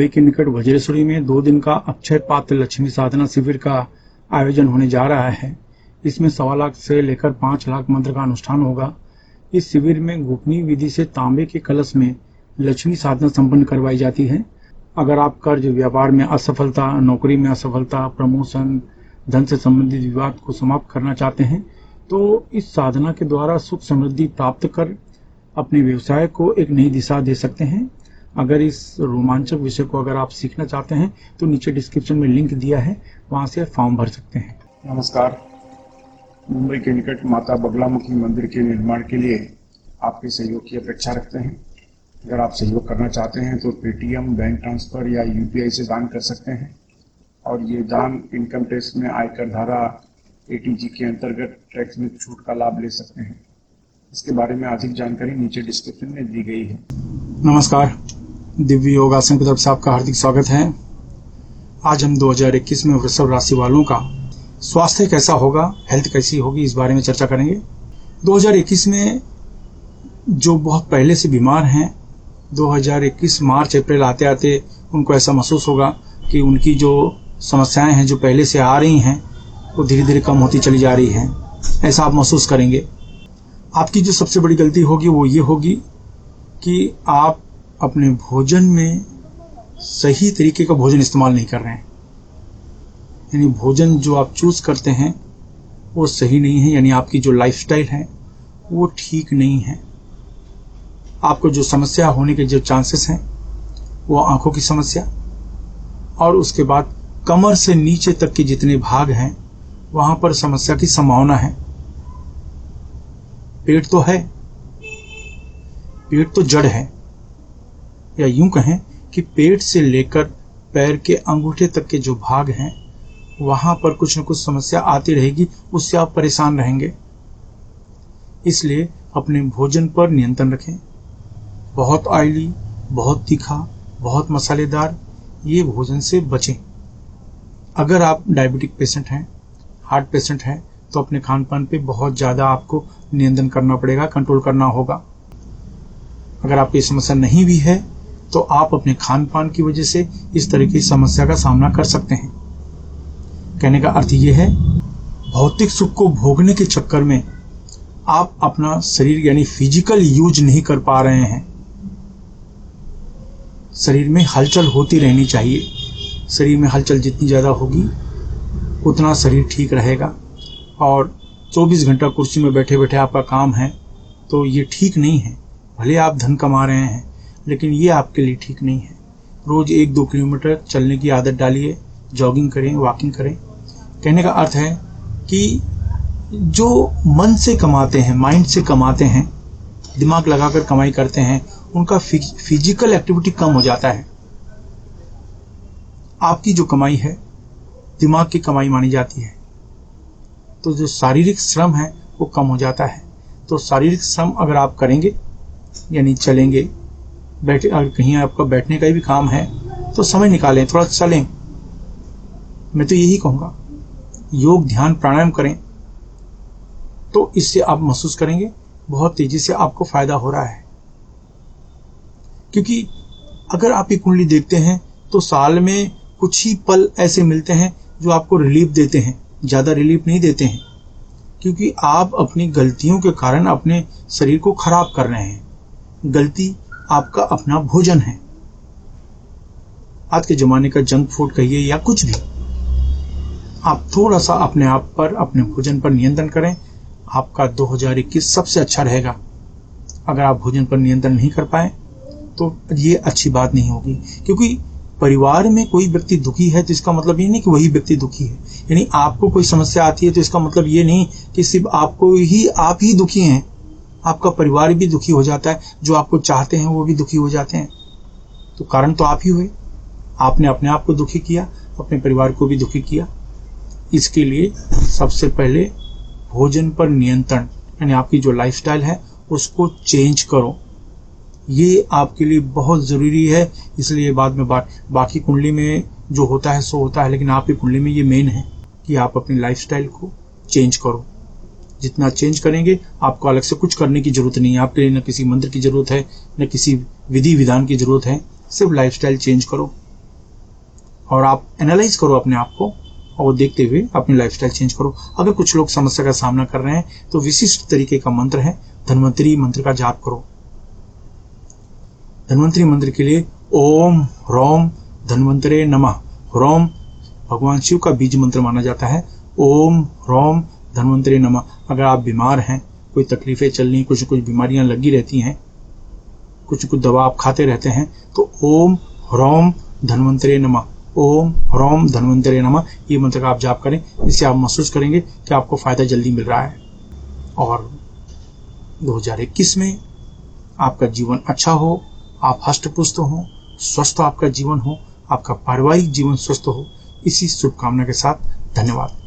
के निकट वज्रेश्वरी में 2 दिन का अक्षय पात्र लक्ष्मी साधना शिविर का आयोजन होने जा रहा है। इसमें 1.25 लाख से लेकर 5 लाख मंत्र का अनुष्ठान होगा। इस शिविर में गोपनीय विधि से तांबे के कलश में लक्ष्मी साधना संपन्न करवाई जाती है। अगर आप कर्ज, व्यापार में असफलता, नौकरी में असफलता, प्रमोशन, धन से संबंधित विवाद को समाप्त करना चाहते हैं तो इस साधना के द्वारा सुख समृद्धि प्राप्त कर अपने व्यवसाय को एक नई दिशा दे सकते हैं। अगर इस रोमांचक विषय को अगर आप सीखना चाहते हैं तो नीचे डिस्क्रिप्शन में लिंक दिया है, वहां से फॉर्म भर सकते हैं। नमस्कार। मुंबई के निकट माता बगलामुखी मंदिर के निर्माण के लिए आपके सहयोग की अपेक्षा रखते हैं। अगर आप सहयोग करना चाहते हैं तो पेटीएम, बैंक ट्रांसफर या यूपीआई से दान कर सकते हैं और ये दान इनकम टैक्स में आयकर धारा एटीजी के अंतर्गत टैक्स में छूट का लाभ ले सकते हैं। इसके बारे में अधिक जानकारी नीचे डिस्क्रिप्शन में दी गई है। नमस्कार, दिव्य योगासन की तरफ से आपका हार्दिक स्वागत है। आज हम 2021 में वृषभ राशि वालों का स्वास्थ्य कैसा होगा, हेल्थ कैसी होगी, इस बारे में चर्चा करेंगे। 2021 में जो बहुत पहले से बीमार हैं, 2021 मार्च अप्रैल आते आते उनको ऐसा महसूस होगा कि उनकी जो समस्याएं हैं जो पहले से आ रही हैं वो धीरे धीरे कम होती चली जा रही हैं। ऐसा आप महसूस करेंगे। आपकी जो सबसे बड़ी गलती होगी वो ये होगी कि आप अपने भोजन में सही तरीके का भोजन इस्तेमाल नहीं कर रहे हैं। यानी भोजन जो आप चूज करते हैं वो सही नहीं है, यानी आपकी जो लाइफस्टाइल है वो ठीक नहीं है। आपको जो समस्या होने के जो चांसेस हैं वो आंखों की समस्या और उसके बाद कमर से नीचे तक के जितने भाग हैं वहां पर समस्या की संभावना है। पेट तो है, पेट तो जड़ है, या यूं कहें कि पेट से लेकर पैर के अंगूठे तक के जो भाग हैं वहां पर कुछ न कुछ समस्या आती रहेगी, उससे आप परेशान रहेंगे। इसलिए अपने भोजन पर नियंत्रण रखें। बहुत ऑयली, बहुत तीखा, बहुत मसालेदार ये भोजन से बचें। अगर आप डायबिटिक पेशेंट हैं, हार्ट पेशेंट हैं तो अपने खान पान पे बहुत ज़्यादा आपको नियंत्रण करना पड़ेगा, कंट्रोल करना होगा। अगर आपको ये समस्या नहीं भी है तो आप अपने खान पान की वजह से इस तरह की समस्या का सामना कर सकते हैं। कहने का अर्थ ये है, भौतिक सुख को भोगने के चक्कर में आप अपना शरीर यानी फिजिकल यूज नहीं कर पा रहे हैं। शरीर में हलचल होती रहनी चाहिए। शरीर में हलचल जितनी ज़्यादा होगी उतना शरीर ठीक रहेगा। और 24 घंटा कुर्सी में बैठे बैठे आपका काम है तो ये ठीक नहीं है। भले आप धन कमा रहे हैं लेकिन ये आपके लिए ठीक नहीं है। रोज 1-2 किलोमीटर चलने की आदत डालिए, जॉगिंग करें, वॉकिंग करें। कहने का अर्थ है कि जो मन से कमाते हैं, माइंड से कमाते हैं, दिमाग लगाकर कमाई करते हैं, उनका फिजिकल एक्टिविटी कम हो जाता है। आपकी जो कमाई है दिमाग की कमाई मानी जाती है, तो जो शारीरिक श्रम है वो कम हो जाता है। तो शारीरिक श्रम अगर आप करेंगे यानी चलेंगे, बैठे, अगर कहीं आपका बैठने का भी काम है तो समय निकालें, थोड़ा चलें। मैं तो यही कहूँगा, योग, ध्यान, प्राणायाम करें तो इससे आप महसूस करेंगे बहुत तेजी से आपको फायदा हो रहा है। क्योंकि अगर आप ये कुंडली देखते हैं तो साल में कुछ ही पल ऐसे मिलते हैं जो आपको रिलीफ देते हैं, ज़्यादा रिलीफ नहीं देते हैं, क्योंकि आप अपनी गलतियों के कारण अपने शरीर को खराब कर रहे हैं। गलती आपका अपना भोजन है। आज के ज़माने का जंक फूड कहिए या कुछ भी, आप थोड़ा सा अपने आप पर, अपने भोजन पर नियंत्रण करें। आपका 2021 सबसे अच्छा रहेगा। अगर आप भोजन पर नियंत्रण नहीं कर पाए तो ये अच्छी बात नहीं होगी, क्योंकि परिवार में कोई व्यक्ति दुखी है तो इसका मतलब ये नहीं कि वही व्यक्ति दुखी है। यानी आपको कोई समस्या आती है तो इसका मतलब ये नहीं कि सिर्फ आप ही दुखी हैं। आपका परिवार भी दुखी हो जाता है, जो आपको चाहते हैं वो भी दुखी हो जाते हैं। तो कारण तो आप ही हुए। आपने अपने आप को दुखी किया, अपने परिवार को भी दुखी किया। इसके लिए सबसे पहले भोजन पर नियंत्रण, यानी आपकी जो लाइफस्टाइल है उसको चेंज करो। ये आपके लिए बहुत ज़रूरी है। इसलिए बाद में बाकी कुंडली में जो होता है सो होता है, लेकिन आपकी कुंडली में ये मेन है कि आप अपनी लाइफस्टाइल को चेंज करो। जितना चेंज करेंगे आपको अलग से कुछ करने की जरूरत नहीं है। आपके लिए न किसी मंत्र की जरूरत है, न किसी विधि विधान की जरूरत है। सिर्फ लाइफस्टाइल चेंज करो, और आप एनालाइज करो अपने आप को और देखते हुए अपनी लाइफस्टाइल चेंज करो। अगर कुछ लोग समस्या का सामना कर रहे हैं तो विशिष्ट तरीके का मंत्र है धन्वंतरी मंत्र का जाप करो। धन्वंतरी मंत्र के लिए ओम ह्रौम धन्वंतरे नमः। ह्रौम भगवान शिव का बीज मंत्र माना जाता है। ओम ह्रौम धन्वंतरे नमः। अगर आप बीमार हैं, कोई तकलीफें चल रही, कुछ बीमारियां लगी रहती हैं, कुछ दवा आप खाते रहते हैं, तो ओम ह्रौम धन्वंतरे नमः, ओम ह्रौम धन्वंतरे नमः, ये मंत्र का आप जाप करें। इससे आप महसूस करेंगे कि आपको फायदा जल्दी मिल रहा है और 2021 में आपका जीवन अच्छा हो, आप हष्ट-पुष्ट हो, स्वस्थ आपका जीवन हो, आपका पारिवारिक जीवन स्वस्थ हो, इसी शुभकामना के साथ धन्यवाद।